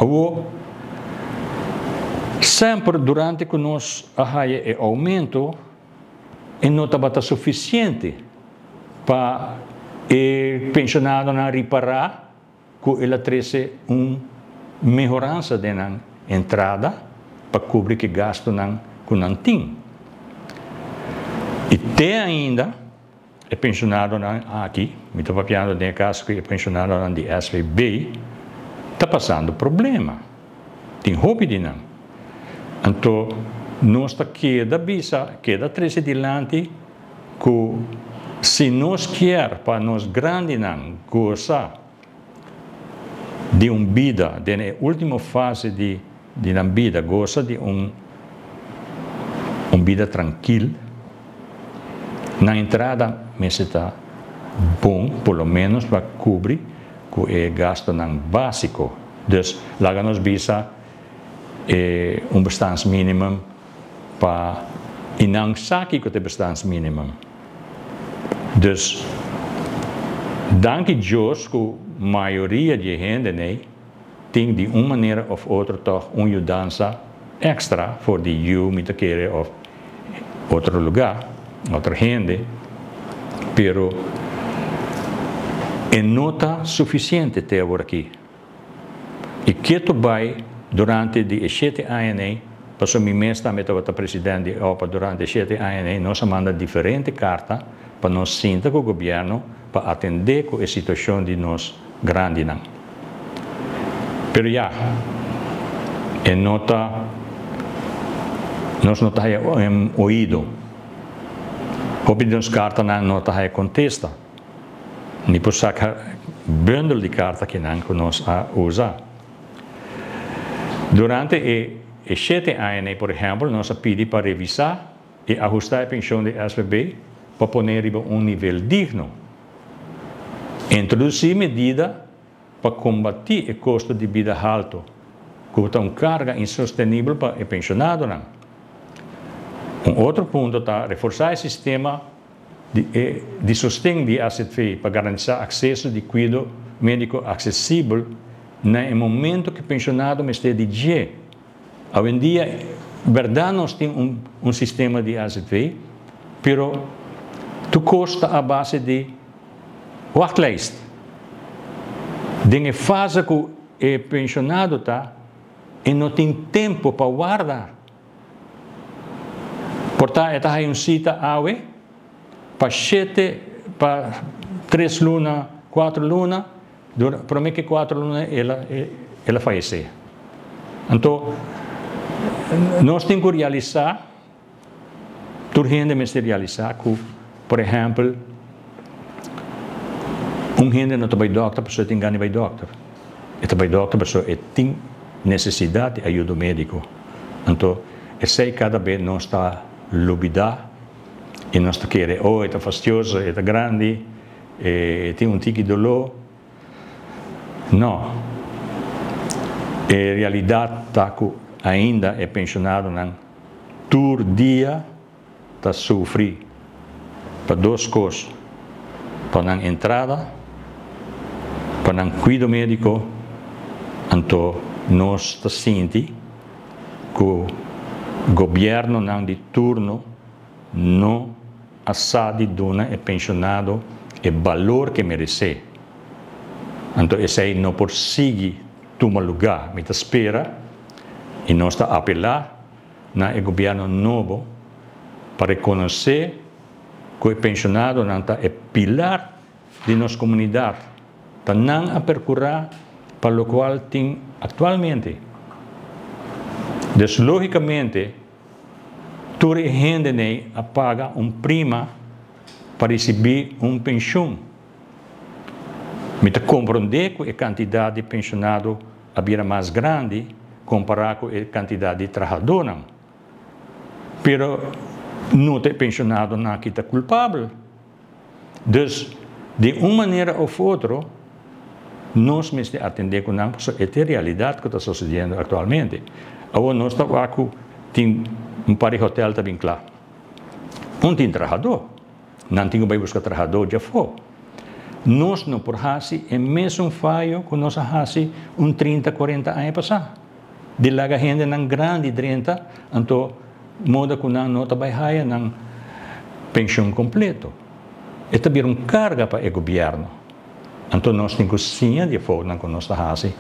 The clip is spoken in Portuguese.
Agora, sempre durante que nós há aumento, e não está suficiente para o pensionado não reparar que ele trouxe uma melhorança da entrada para cobrir que gasto que não tem. E tem ainda o pensionado aqui, me estou falando de caso que o pensionado de SVB está passando problema. Tem hobby de não. Então, nós queda 13 adiante que se nós quer para nós grande não gozar de uma vida, na última fase de uma vida, goza de uma vida tranquila, na entrada me está bom, pelo menos para cobrir o gasto básico. Então, lá nós visa bestans minimum para e não saque que o bestans minimum. Dus, dank Deus que a maioria de gente tem de uma maneira ou outra toch uma ajudança extra voor die you met querer of outro lugar, outra gente, pero não está suficiente até agora aqui. E que tu vai durante de 7 anos, passou minha mês também estava o presidente durante 7 anos, nós mandamos diferentes cartas para nós sentar com o governo para atender com a situação de nós grande não. Pero já, nós não está ouído. Houve de nos cartas não está contesta. Nem por sacar bundle de cartas que nós usa. Durante os 7 anos, por exemplo, nós pedimos para revisar e ajustar a pensão de SVB para pôr nível digno. Introduzir medidas para combater o custo de vida alto, que é uma carga insustentável para o pensionado. Outro ponto está reforçar o sistema de sustento de AZV para garantir acesso de cuidado médico acessível no momento que o pensionado esteja de dia. Hoje em dia, verdade, nós temos um sistema de AZV, mas tu custa a base de wachtlijst. De fase que o pensionado está e não tem tempo para guardar. Portanto, está aí cita para 3 lunas, 4 lunas, para mim que 4 lunas ela faleceu. Então, nós temos que realizar, urgente realizar que, por exemplo, gente não vai ao doctor, a pessoa tem que ir ao doctor. E vai ao doctor, a pessoa tem necessidade de ajuda médica. Então, esse cada vez não está lubida e não está querendo, está fastidioso, está grande, tem tique de dolor. Não. A realidade está que ainda é pensionado, todo dia está sofrendo para 2 coisas. Para a entrada, para o cuidado médico, então nós sentimos que o governo de turno não sabe dar ao pensionado o valor que merece. Então, esse aí não prossegue tomar lugar, mas espera e nós está apelar ao governo novo para reconhecer que o pensionado é pilar de nossa comunidade, para não percorrer para o qual tem atualmente. Então, logicamente, toda a gente paga prima para receber pensão. Mas compreender que a quantidade de pensionado é mais grande comparado com a quantidade de trabalhadores. Mas não tem pensionado que está culpável. Então, de uma maneira ou outra, nós temos que atender com essa realidade que está sucedendo atualmente. Agora, nós estamos aqui, tem par de hotel também claro. Não tem trabalhador. Não tem que buscar trabalhador, já foi. Nós não por hasi é mesmo falho que nós hasi 30, 40 anos passar. De lá a gente não grande 30, então moda que não nota baixaia não pensão completo. É também carga para o governo. Então nós temos que sim de fogo que nós hasi.